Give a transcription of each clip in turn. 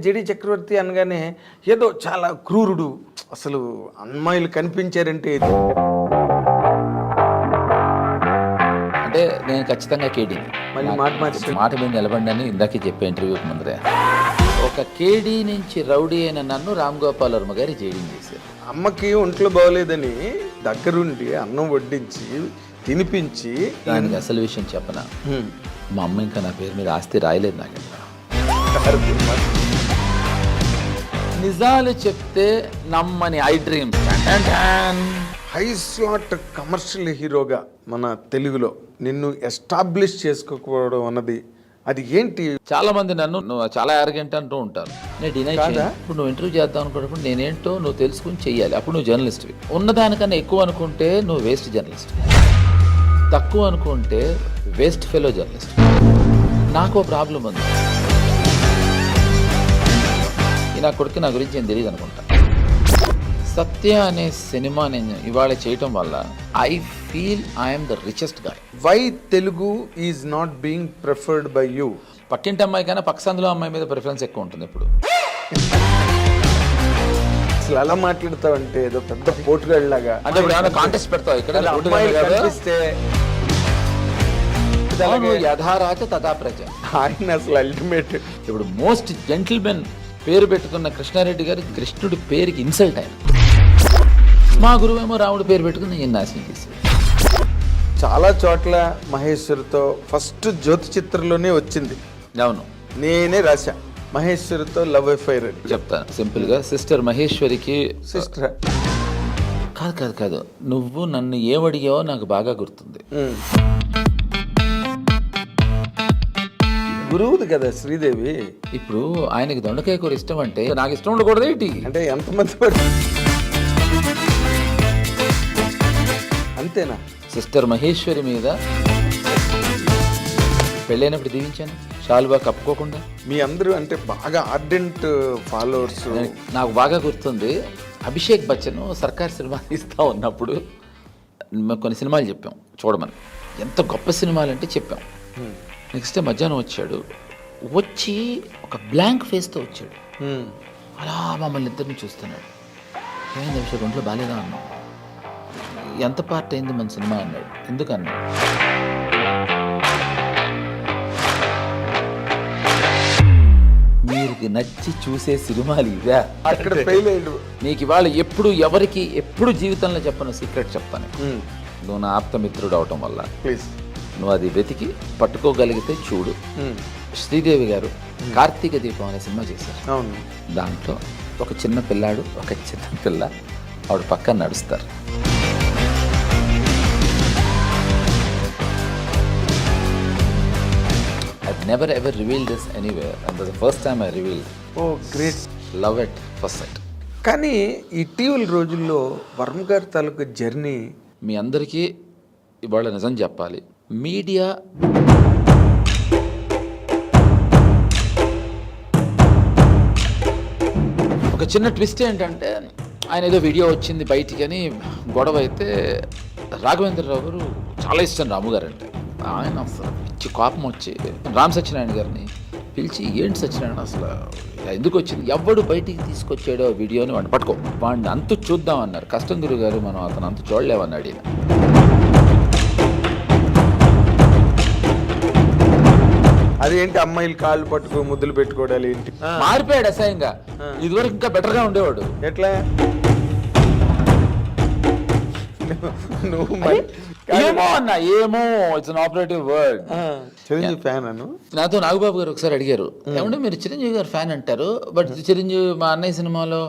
JD చక్రవర్తి అనగానే ఏదో చాలా క్రూరుడు, అసలు అమ్మాయిలు కనిపించారంటే ఇది. అంటే నేను ఖచ్చితంగా కేడీని. మళ్ళీ మాట మీద నిలబడినని ఇందాకే చెప్పే ఇంటర్వ్యూకి ముందరే. ఒక కేడీ నుంచి రౌడీ అయిన నన్ను రామ్ గోపాల్ వర్మ గారి జైడింగ్ చేశారు. అమ్మకి ఒంట్లో బాగోలేదని దగ్గరుండి అన్నం వడ్డించి తినిపించి. దానికి అసలు విషయం చెప్పనా, మా అమ్మ ఇంకా నా పేరు మీద ఆస్తి రాయలేదు నాకంట. నిజాలు చెప్తే నమ్మని I dreams. High slot commercial హీరోగా మన తెలుగులో నిన్ను ఎస్టాబ్లిష్ చేసుకోకపోవడం అన్నది అది ఏంటి? చాలా మంది నన్ను నువ్వు చాలా అరగంట అంటూ ఉంటారు. నేను డినై చేయను. ఇప్పుడు నువ్వు ఇంటర్వ్యూ చేద్దాం అనుకున్నప్పుడు నేనేంటో నువ్వు తెలుసుకుని చెయ్యాలి. అప్పుడు నువ్వు జర్నలిస్ట్వి. ఉన్నదానికన్నా ఎక్కువ అనుకుంటే నువ్వు వేస్ట్ జర్నలిస్ట్, తక్కువ అనుకుంటే వేస్ట్ ఫెలో జర్నలిస్ట్. నాకు ప్రాబ్లం ఉంది. నా కొడుకు నా గురించి ఏం తెలియదు అనుకుంటా. సత్య అనే సినిమా నేను ఇవాళ చేయటం వల్ల I feel I'm the richest guy. Why Telugu is not being preferred by you? పక్కింటి అమ్మాయి కన్నా పక్కసందులో అమ్మాయి మీద ప్రిఫరెన్స్ ఎక్కువ ఉంటుంది ఇప్పుడు. అసలు అలా మాట్లాడతావంటే ఏదో పెద్ద పోటుగాళ్ళలాగా. అంటే ఇప్పుడు ఏమైనా కాంటెస్ట్ పెడతావు ఇక్కడ? యథారాజ తథా ప్రజ. ఆయన అసలు అల్టిమేట్. ఇప్పుడు మోస్ట్ జెంటిల్మెన్ పేరు పెట్టుకున్న కృష్ణారెడ్డి గారు కృష్ణుడి పేరుకి ఇన్సల్ట్ ఆయన. మా గురువేమో రాముడి పేరు పెట్టుకుని నేను నాశనం చేశాను. చాలా చోట్ల మహేశ్వరితో ఫస్ట్ జ్యోతి చిత్రంలోనే వచ్చింది. అవును, నేనే రాశా మహేశ్వరితో లవ్ అఫైర్ అని. చెప్తాను సింపుల్గా. సిస్టర్ మహేశ్వరికి సిస్టర్ కాదు కాదు కాదు నువ్వు నన్ను ఏమడిగావో నాకు బాగా గుర్తుంది. గురువుది కదా శ్రీదేవి. ఇప్పుడు ఆయనకి దొండకాయ కూర ఇష్టం అంటే నాకు ఇష్టం ఉండకూడదు ఏంటి? అంటే ఎంతమంది పడి అంతేనా? సిస్టర్ మహేశ్వరి మీద పెళ్ళైనప్పుడు దీవించాను షాలువా కప్పుకోకుండా. మీ అందరూ అంటే బాగా ఆర్డెంట్ ఫాలోవర్స్. నాకు బాగా గుర్తుంది, అభిషేక్ బచ్చన్ సర్కార్ సినిమా ఇస్తా ఉన్నప్పుడు కొన్ని సినిమాలు చెప్పాం చూడమని. ఎంత గొప్ప సినిమాలు అంటే చెప్పాం. నెక్స్ట్ డే మధ్యాహ్నం వచ్చాడు. వచ్చి ఒక బ్లాంక్ ఫేస్తో వచ్చాడు. అలా మమ్మల్ని ఇద్దరిని చూస్తున్నాడు. ఏమైంది అభిషేక్, ఒంట్లో బాగాలేదా అన్నాం. ఎంత పార్ట్ అయింది మన సినిమా అన్నాడు. ఎందుకు అన్నాడు? మీరు నచ్చి చూసే సినిమాలు ఇవే. అక్కడ ఫెయిల్ అయ్యాడు. నీకు ఇవాళ ఎప్పుడు ఎవరికి ఎప్పుడు జీవితంలో చెప్పను సీక్రెట్ చెప్తాను. నువ్వు నా ఆప్తమిత్రుడు అవటం వల్ల ప్లీజ్ నువ్వు అది వెతికి పట్టుకోగలిగితే చూడు. శ్రీదేవి గారు కార్తీక దీపం అనే సినిమా చేశారు. అవును. దాంట్లో ఒక చిన్న పిల్లాడు ఒక చిన్న పిల్ల ఆవిడ పక్కన నడుస్తారు. I've never ever revealed this anywhere and that's the first time I revealed. Oh, great. Love at first sight. కానీ ఇటీవల రోజుల్లో వర్మ గారి తాలూకు జర్నీ మీ అందరికీ ఇవాళ నిజం చెప్పాలి, మీడియా ఒక చిన్న ట్విస్ట్ ఏంటంటే, ఆయన ఏదో వీడియో వచ్చింది బయటికి అని గొడవ అయితే రాఘవేంద్రరావు గారు చాలా ఇష్టం రాము గారు అంటే. ఆయన అసలు పిచ్చి కోపం వచ్చి రామ్ సత్యనారాయణ గారిని పిలిచి, ఏంటి సత్యనారాయణ అసలు ఎందుకు వచ్చింది, ఎవడు బయటికి తీసుకొచ్చాడో వీడియోని వాడిని పట్టుకో, వాడిని అంత చూద్దామన్నారు. కష్టం గురువు గారు, మనం అతను అంత చూడలేమన్నాడు. ఈయన అదేంటి అమ్మాయిలు కాళ్ళు పట్టుకో ముద్దులు పెట్టుకోవడాలి ఏంటి? మారిపోయాడు అసహ్యంగా. ఇదివరకు ఇంకా బెటర్గా ఉండేవాడు. ఎట్లా? ఏమో అన్న, ఏమో it's an operative word. Chiranjeevi fan అను. నాతో నాగబాబు గారు ఒకసారి అడిగారు, ఏమంటే మీరు చిరంజీవి గారు ఫ్యాన్ అంటారు, బట్ చిరంజీవి మా అన్నయ్య సినిమాలో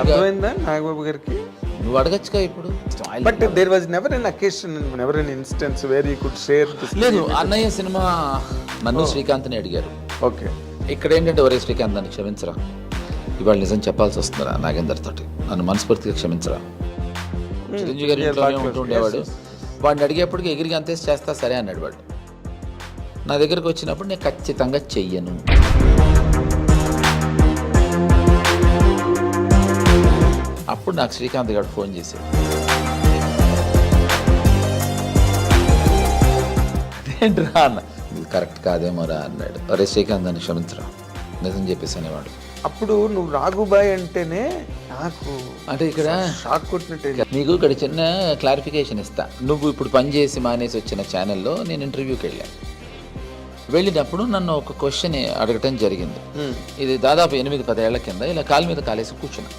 అర్థమైందా నాగబాబు గారికి? నువ్వు అడగచ్చుగా ఇప్పుడు. But there was never an occasion, never an instance where you could share. లేదు, అన్నయ్య సినిమా నన్ను శ్రీకాంత్ని అడిగారు. ఓకే. ఇక్కడ ఏంటంటే, ఒరే శ్రీకాంత్ నన్ను క్షమించరా, ఇవాళ నిజం చెప్పాల్సి వస్తుందిరా నాగేందర్ తోటి, నన్ను మనస్ఫూర్తిగా క్షమించరా. చిరంజీవి గారి ఇంట్లోనే ఉంటుండేవాడు. వాడిని అడిగేప్పటికి ఎగిరికి అంతేసి చేస్తా సరే అన్నాడు వాడు. నా దగ్గరకు వచ్చినప్పుడు నేను ఖచ్చితంగా చెయ్యను. అప్పుడు నాకు శ్రీకాంత్ గారు ఫోన్ చేశాడు. ఏంట్రా అన్న, ఇది కరెక్ట్ కాదేమోరా అన్నాడు. అరే శ్రీకాంత్ అని క్షమించరా, నిజం చెప్పేసి అనేవాడు. అప్పుడు నువ్వు రాఘుబాయ్ అంటేనే నాకు అంటే ఇక్కడ షాక్ కొట్టినట్టే. నీకు ఇక్కడ చిన్న క్లారిఫికేషన్ ఇస్తా. నువ్వు ఇప్పుడు పనిచేసి మానేసి వచ్చిన ఛానల్లో నేను ఇంటర్వ్యూకి వెళ్ళాను. వెళ్ళినప్పుడు నన్ను ఒక క్వశ్చన్ అడగటం జరిగింది. ఇది దాదాపు 8-10 ఏళ్ల కింద. ఇలా కాలు మీద కాలేసి కూర్చున్నా.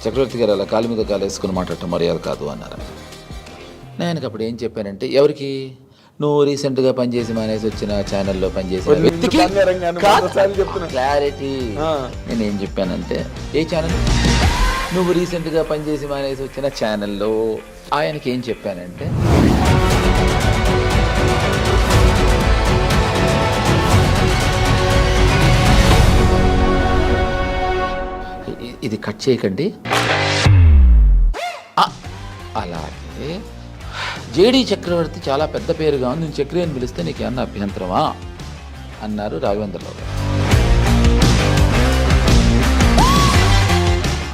చక్రవర్తి గారు అలా కాలు మీద కాలేసుకుని మాట్లాడటం మర్యాద కాదు అన్నారు. నేను అప్పుడు ఏం చెప్పానంటే, ఎవరికి? నువ్వు రీసెంట్గా పనిచేసి మానేసి వచ్చిన ఛానల్లో పనిచేసిన వ్యక్తికి క్లారిటీ. నేను ఏం చెప్పానంటే, ఏ ఛానల్? నువ్వు రీసెంట్గా పనిచేసి మానేసి వచ్చిన ఛానల్లో. ఆయనకి ఏం చెప్పానంటే, ఇది కట్ చేయకండి. అలాగే జేడీ చక్రవర్తి చాలా పెద్ద పేరుగా ఉంది, నేను చక్రి అని పిలిస్తే నీకు ఏమన్నా అభ్యంతరమా అన్నారు రాఘవేంద్రరావు గారు.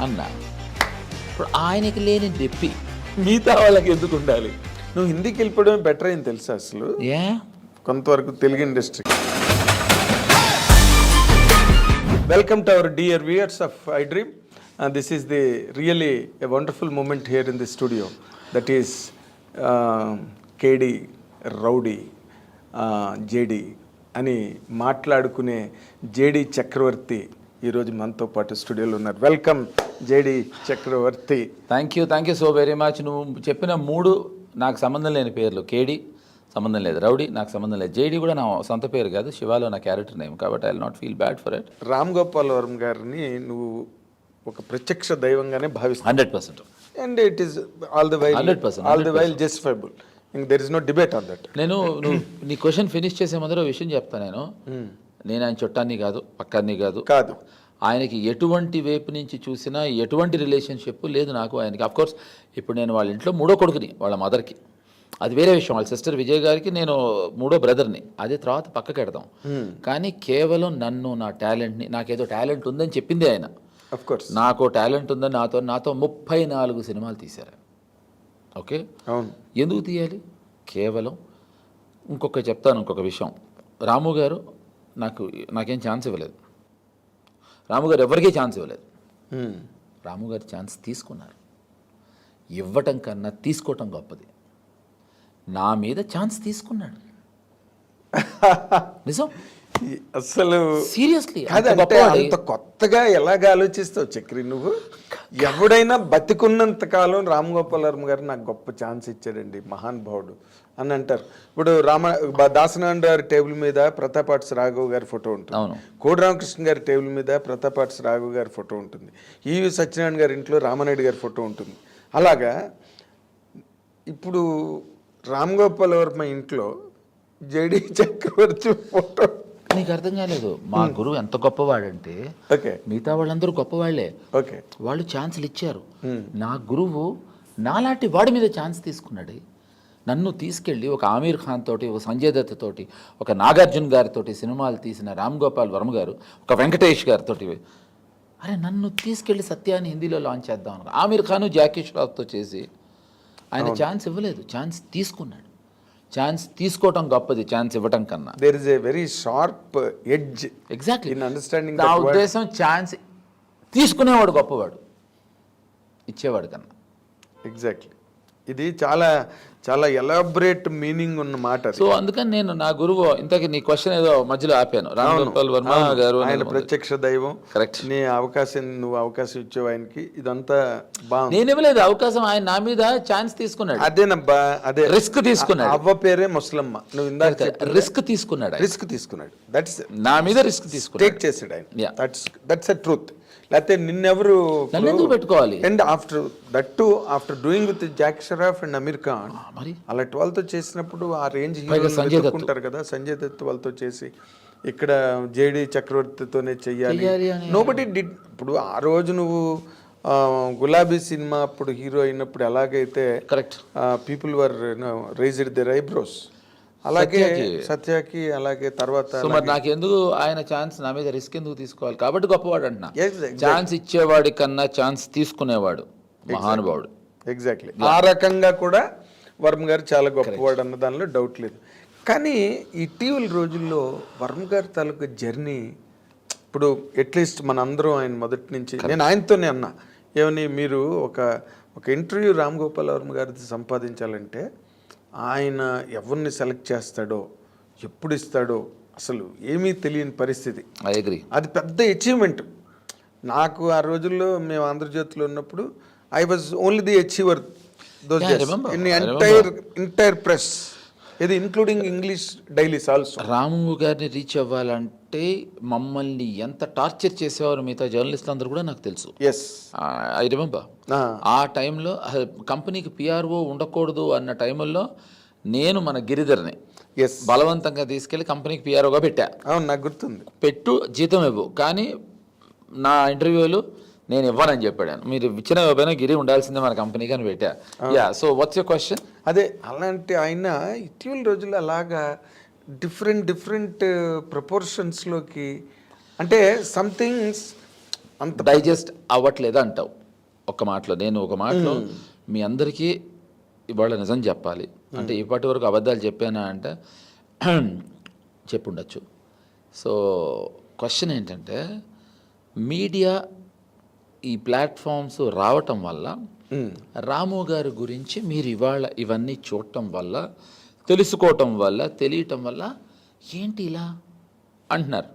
అన్నా ఇప్పుడు ఆయనకి లేని దెప్పి మిగతా వాళ్ళకి ఎందుకు ఉండాలి? నువ్వు హిందీకి వెళ్ళిపోవడమే బెటర్ అయింది తెలుసా అసలు, ఏ కొంతవరకు Telugu industry. Welcome to our dear viewers of I dream. This is the really a wonderful moment here in the studio. That is KD, Rowdy, JD అని మాట్లాడుకునే జేడి చక్రవర్తి ఈరోజు మనతో పాటు స్టూడియోలో ఉన్నారు. Welcome JD Chakravarthy. Thank you so very much. నువ్వు చెప్పిన 3 నాకు సంబంధం లేని పేర్లు. కేడి సంబంధం లేదు, రౌడీ నాకు సంబంధం లేదు, జేడీ కూడా నా సొంత పేరు కాదు, శివాలో నా క్యారెక్టర్ నేమ్, కాబట్టి I will not feel bad for it. Ram Gopal Varma గారిని నువ్వు ఒక ప్రత్యక్ష దైవంగానే భావిస్తాను. 100%. And it is all the while 100%. All the while justifiable. There is no debate on that. నువ్వు నీ క్వశ్చన్ ఫినిష్ చేసే ముందర విషయం చెప్తా. నేను ఆయన చుట్టాన్ని కాదు, పక్కాన్ని కాదు. ఆయనకి ఎటువంటి వైపు నుంచి చూసినా ఎటువంటి రిలేషన్షిప్ లేదు నాకు ఆయనకి. అఫ్కోర్స్ ఇప్పుడు నేను వాళ్ళ ఇంట్లో 3వ కొడుకుని, వాళ్ళ మదర్కి, అది వేరే విషయం. వాళ్ళ సిస్టర్ విజయ్ గారికి నేను 3వ బ్రదర్ని, అదే తర్వాత పక్కకి పెడదాం. కానీ కేవలం నన్ను, నా టాలెంట్ని, నాకేదో టాలెంట్ ఉందని చెప్పింది ఆయన. నాకు టాలెంట్ ఉందని నాతో 34 సినిమాలు తీశారు. ఓకే, అవును. ఎందుకు తీయాలి? కేవలం ఇంకొక విషయం. రాము గారు నాకేం ఛాన్స్ ఇవ్వలేదు. రాము గారు ఎవరికీ ఛాన్స్ ఇవ్వలేదు. రాము గారు ఛాన్స్ తీసుకున్నారు. ఇవ్వటం కన్నా తీసుకోవటం గొప్పది. నా మీద ఛాన్స్ తీసుకున్నాడు. నిజం, అసలు సీరియస్లీ. అంత కొత్తగా ఎలాగ ఆలోచిస్తావు చక్రి నువ్వు? ఎవడైనా బతికున్నంత కాలం రామ్ గోపాల్ వర్మ గారు నాకు గొప్ప ఛాన్స్ ఇచ్చాడండి, మహానుభావుడు అని అంటారు. ఇప్పుడు దాసనారాయణ గారి టేబుల్ మీద ప్రతాపాట్స్ రాఘవ్ గారి ఫోటో ఉంటుంది, కోడి రామకృష్ణ గారి టేబుల్ మీద ప్రతాపాట్స్ రాఘవ్ గారి ఫోటో ఉంటుంది, ఈవి సత్యనారాయణ గారి ఇంట్లో రామానాయుడు గారి ఫోటో ఉంటుంది. అలాగా ఇప్పుడు రామ్ గోపాల్ వర్మ ఇంట్లో జేడి చక్రవర్తి ఫోటో. నీకు అర్థం కాలేదు. మా గురువు ఎంత గొప్పవాడంటే, మిగతా వాళ్ళందరూ గొప్పవాళ్లే, వాళ్ళు ఛాన్సులు ఇచ్చారు. నా గురువు నాలాంటి వాడి మీద ఛాన్స్ తీసుకున్నాడు. నన్ను తీసుకెళ్ళి ఒక ఆమీర్ ఖాన్ తోటి, ఒక సంజయ్ దత్ తోటి, ఒక నాగార్జున గారితో సినిమాలు తీసిన రామ్ గోపాల్ వర్మ గారు, ఒక వెంకటేష్ గారితో, అరే నన్ను తీసుకెళ్ళి సత్యాన్ని హిందీలో లాంచ్ చేద్దాం అన్నారు. ఆమీర్ ఖాన్ జాకీ ష్రాఫ్తో చేసి ఆయన ఛాన్స్ ఇవ్వలేదు, ఛాన్స్ తీసుకున్నాడు. ఛాన్స్ తీసుకోవటం గొప్పది ఛాన్స్ ఇవ్వటం కన్నా. There is a very sharp edge. Exactly. In understanding. నా ఉద్దేశం ఛాన్స్ తీసుకునేవాడు గొప్పవాడు, ఇచ్చేవాడు కన్నా. ఎగ్జాక్ట్లీ. ఇది చాలా చాలా ఎలాబరేట్ మీనింగ్ ఉన్న మాట. సో అందుకని నేను నా గురువు, ఇంతకీ నీ క్వశ్చన్ ఏదో మధ్యలో ఆపాను. రామ్ గోపాల్ వర్మ గారు ఆయన ప్రత్యక్ష దైవం. కరెక్ట్. నీ నువ్వు అవకాశం ఇచ్చావు ఆయనకి, ఇదంతా బాగుంది. నేను ఇవ్వలేదు అవకాశం, ఆయన నా మీద ఛాన్స్ తీసుకున్నాడు. అదేనబ్బా, అదే రిస్క్ తీసుకున్నాడు. అవ్వ పేరే ముసలమ్మ. నువ్వు ఇందాక రిస్క్ తీసుకున్నాడు. దట్స్ నా మీద రిస్క్ తీసుకున్నాడు, టేక్ చేసాడు ఆయన. That's a truth. లేకపోతే నిన్నెవరు పెట్టుకోవాలి? And after doing with Jackie Shroff and Aamir Khan, అలాంటి వాళ్ళతో చేసినప్పుడు ఆ రేంజ్ హీరోలు కదా, సంజయ్ దత్ వాళ్ళతో చేసి ఇక్కడ జేడి చక్రవర్తితోనే చెయ్యాలి. Nobody did. ఇప్పుడు ఆ రోజు నువ్వు గులాబీ సినిమా అప్పుడు హీరో అయినప్పుడు ఎలాగైతే correct people were raised their eyebrows, అలాగే సత్యకి, అలాగే తర్వాత. మరి నాకెందుకు ఆయన ఛాన్స్ నా మీద రిస్క్ ఎందుకు తీసుకోవాలి? కాబట్టి గొప్పవాడు అంటున్నా. ఛాన్స్ ఇచ్చేవాడి కన్నా ఛాన్స్ తీసుకునేవాడు మహానుభావుడు. ఎగ్జాక్ట్లీ. ఆ రకంగా కూడా వర్మ గారు చాలా గొప్పవాడు అన్న దానిలో డౌట్ లేదు. కానీ ఇటీవల రోజుల్లో వర్మ గారి తాలూకు జర్నీ ఇప్పుడు అట్లీస్ట్ మనందరం ఆయన మొదటి నుంచి నేను ఆయనతోనే అన్నా ఏమని మీరు ఒక ఇంటర్వ్యూ రామ్ గోపాల్ వర్మ గారిది సంపాదించాలంటే ఆయన ఎవరిని సెలెక్ట్ చేస్తాడో ఎప్పుడు ఇస్తాడో అసలు ఏమీ తెలియని పరిస్థితి. I agree. అది పెద్ద అచీవ్మెంట్. నాకు ఆ రోజుల్లో మేము ఆంధ్రజ్యోతిలో ఉన్నప్పుడు I was only the achiever in entire press, ఇది ఇంక్లూడింగ్ ఇంగ్లీష్ డైలీస్ ఆల్సో. రాము గారిని రీచ్ అవ్వాలంటే మమ్మల్ని ఎంత టార్చర్ చేసేవారు మిగతా జర్నలిస్టులు అందరూ కూడా నాకు తెలుసు. Yes, I remember. ఆ టైంలో కంపెనీకి పిఆర్ఓ ఉండకూడదు అన్న టైంలో నేను మన గిరిధర్ని ఎస్ బలవంతంగా తీసుకెళ్ళి కంపెనీకి పిఆర్ఓగా పెట్టా. అవును, నాకు గుర్తుంది. పెట్టు, జీతం ఇవ్వు, కానీ నా ఇంటర్వ్యూలు నేను ఇవ్వనని చెప్పాను. మీరు ఇచ్చిన ఇవ్వకపోయినా గిరి ఉండాల్సిందే మన కంపెనీకి అని పెట్టా. Yeah, so what's your question? అదే, అలాంటి ఆయన ఇటీవల రోజుల్లో అలాగా డిఫరెంట్ ప్రపోర్షన్స్లోకి, అంటే సంథింగ్స్ అంత డైజెస్ట్ అవ్వట్లేదు అంటావు ఒక మాటలో. నేను ఒక మాటలో మీ అందరికీ ఇవాళ నిజం చెప్పాలి అంటే ఇప్పటి వరకు అబద్ధాలు చెప్పానా అంటే చెప్పుండొచ్చు. సో క్వశ్చన్ ఏంటంటే, మీడియా ఈ ప్లాట్ఫామ్స్ రావటం వల్ల రాము గారి గురించి మీరు ఇవాళ ఇవన్నీ చూడటం వల్ల, తెలుసుకోవటం వల్ల, తెలియటం వల్ల ఏంటి ఇలా అంటున్నారు.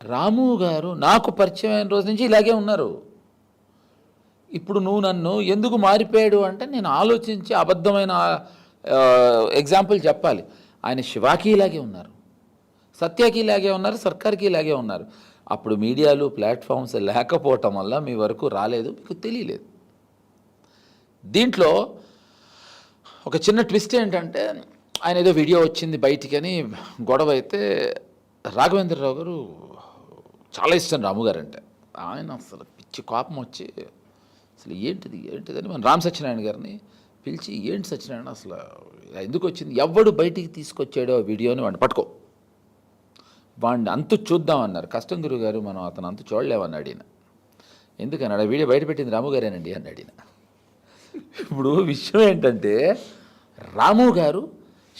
రాము గారు నాకు పరిచయం అయిన రోజు నుంచి ఇలాగే ఉన్నారు. ఇప్పుడు నువ్వు నన్ను ఎందుకు మారిపోయాడు అంటే నేను ఆలోచించి అబద్ధమైన ఎగ్జాంపుల్ చెప్పాలి. ఆయన శివాకి ఇలాగే ఉన్నారు, సత్యకి ఇలాగే ఉన్నారు, సర్కార్కి ఇలాగే ఉన్నారు. అప్పుడు మీడియాలు ప్లాట్ఫామ్స్ లేకపోవటం వల్ల మీ వరకు రాలేదు, మీకు తెలియలేదు. దీంట్లో ఒక చిన్న ట్విస్ట్ ఏంటంటే, ఆయన ఏదో వీడియో వచ్చింది బయటికి అని గొడవ అయితే, రాఘవేంద్రరావు గారు చాలా ఇష్టం రాము గారు అంటే. ఆయన అసలు పిచ్చి కోపం వచ్చి అసలు ఏంటిదని మన రామ్ సత్యనారాయణ గారిని పిలిచి, ఏంటి సత్యనారాయణ అసలు ఎందుకు వచ్చింది, ఎవడు బయటికి తీసుకొచ్చాడో ఆ వీడియోని వాడిని పట్టుకో, వాడిని అంతు చూద్దామన్నారు. కష్టం గురువు గారు, మనం అతను అంతు చూడలేమన్నాడు ఈయన. ఎందుకన్నాడు, ఆ వీడియో బయట పెట్టింది రాము గారేనండి అన్నాడు ఈయన. ఇప్పుడు విషయం ఏంటంటే, రాము గారు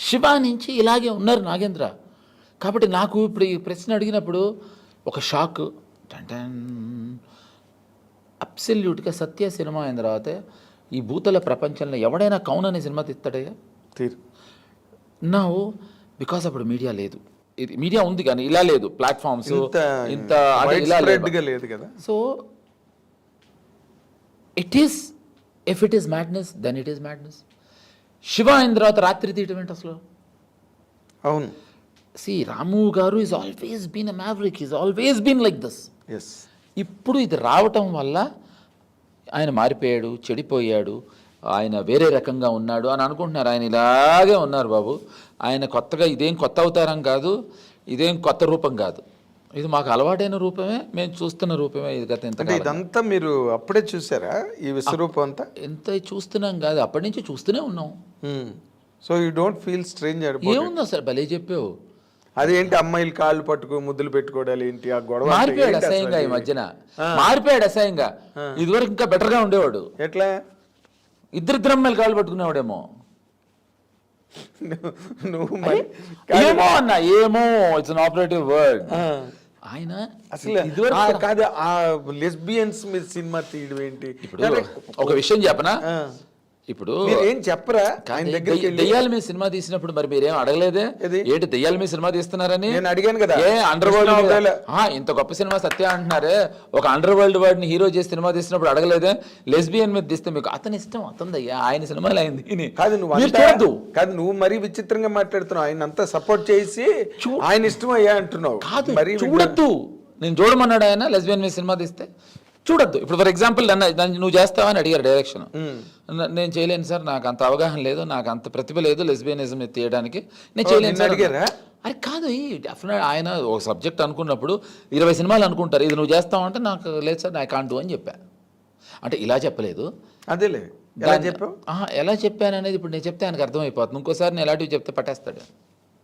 శివ నుంచి ఇలాగే ఉన్నారు నాగేంద్ర. కాబట్టి నాకు ఇప్పుడు ఈ ప్రశ్న అడిగినప్పుడు ఒక షాక్. అబ్సల్యూట్గా సత్య సినిమా అయిన తర్వాత ఈ భూతల ప్రపంచంలో ఎవడైనా కౌన్ అనే సినిమా తీస్తాడయ్యా నా, బికాస్ అప్పుడు మీడియా లేదు. మీడియా ఉంది కానీ ఇలా లేదు, ప్లాట్ఫామ్స్ ఇంత ఇలా లేదు కదా. So it is, if it is madness then it is madness. Shiva అయిన తర్వాత రాత్రి తీయటం ఏంటి అసలు? అవును, see Ramu garu is always been a maverick, is always been like this. Yes, ఇప్పుడు ఇది రావటం వల్ల ఆయన మారిపోయాడు, చెడిపోయాడు, ఆయన వేరే రకంగా ఉన్నాడు అని అనుకుంటున్నారు. ఆయన ఇలాగే ఉన్నారు బాబు. ఆయన కొత్తగా ఇదేం కొత్త అవతారం కాదు, ఇదేం కొత్త రూపం కాదు, ఇది మాకు అలవాటైన రూపమే, మేము చూస్తున్న రూపమే. ఇది గత ఎంత ఇదంతా మీరు అప్పుడే చూసారా ఈ విశ్వరూపం అంతా? ఎంత చూస్తున్నాం కాదు, అప్పటి నుంచి చూస్తూనే ఉన్నాం. So you don't feel strange? ఏముందో సార్, భలే చెప్పావు. అదేంటి అమ్మాయిలు కాళ్ళు పట్టుకో ముద్దులు పెట్టుకోవడాలి ఏంటి ఆ గొడవ? మారిపోయాడు అసహ్యంగా ఈ మధ్యన, మారిపోయాడు అసహ్యంగా. ఇదివరకు ఇంకా బెటర్గా ఉండేవాడు. ఎట్లా? ఇద్దరు అమ్మాయిలు కాళ్ళు పట్టుకునేవాడేమో. నువ్వు ఏమో అన్న, ఏమో ఇట్స్ అన్ ఆపరేటివ్ వర్డ్. ఆయన అసలు కాదు, ఆ లెస్బియన్స్ మీద సినిమా తీయడం ఏంటి? ఇప్పుడు ఒక విషయం చెప్పనా, ఇప్పుడు ఏం చెప్పరా? దెయ్యాల మీద సినిమా తీసినప్పుడు మరి మీరేం అడగలేదే, ఏంటి దెయ్యాల మీద సినిమా తీస్తున్నారని? నేను అడిగాను కదా. ఏ అండర్ వరల్డ్ ఇంత గొప్ప సినిమా సత్య అంటున్నారే, ఒక అండర్ వరల్డ్ వాడిని హీరో చేసి సినిమా తీసినప్పుడు అడగలేదే? లెస్బియన్ మీద తీస్తే మీకు అతని ఇష్టం, అతనిదయ్యా, ఆయన సినిమాలు అయింది కాదు. నువ్వు కాదు, నువ్వు మరీ విచిత్రంగా మాట్లాడుతున్నావు. ఆయన అంతా సపోర్ట్ చేసి ఆయన ఇష్టం అయ్యా అంటున్నావు. కాదు, మరి చూడద్దు, నేను చూడమన్నాడు ఆయన లెస్బియన్ మీద సినిమా తీస్తే చూడొద్దు. ఇప్పుడు ఫర్ ఎగ్జాంపుల్ నువ్వు చేస్తావని అడిగారు డైరెక్షన్, నేను చేయలేను సార్, నాకు అంత అవగాహన లేదు, నాకు అంత ప్రతిభ లేదు లెస్బియనిజం తీయడానికి, నేను చేయలేను సార్ అడిగారా? అరే కాదు, డెఫినెట్ ఆయన ఒక సబ్జెక్ట్ అనుకున్నప్పుడు 20 సినిమాలు అనుకుంటారు, ఇది నువ్వు చేస్తావంటే నాకు లేదు సార్, నాకు కాంటు అని చెప్పా. అంటే ఇలా చెప్పలేదు, అదేలే ఎలా చెప్పావు? ఎలా చెప్పాను అనేది ఇప్పుడు నేను చెప్తే ఆయనకు అర్థమైపోతుంది. ఇంకోసారి నేను ఎలాంటివి చెప్తే పట్టేస్తాడు.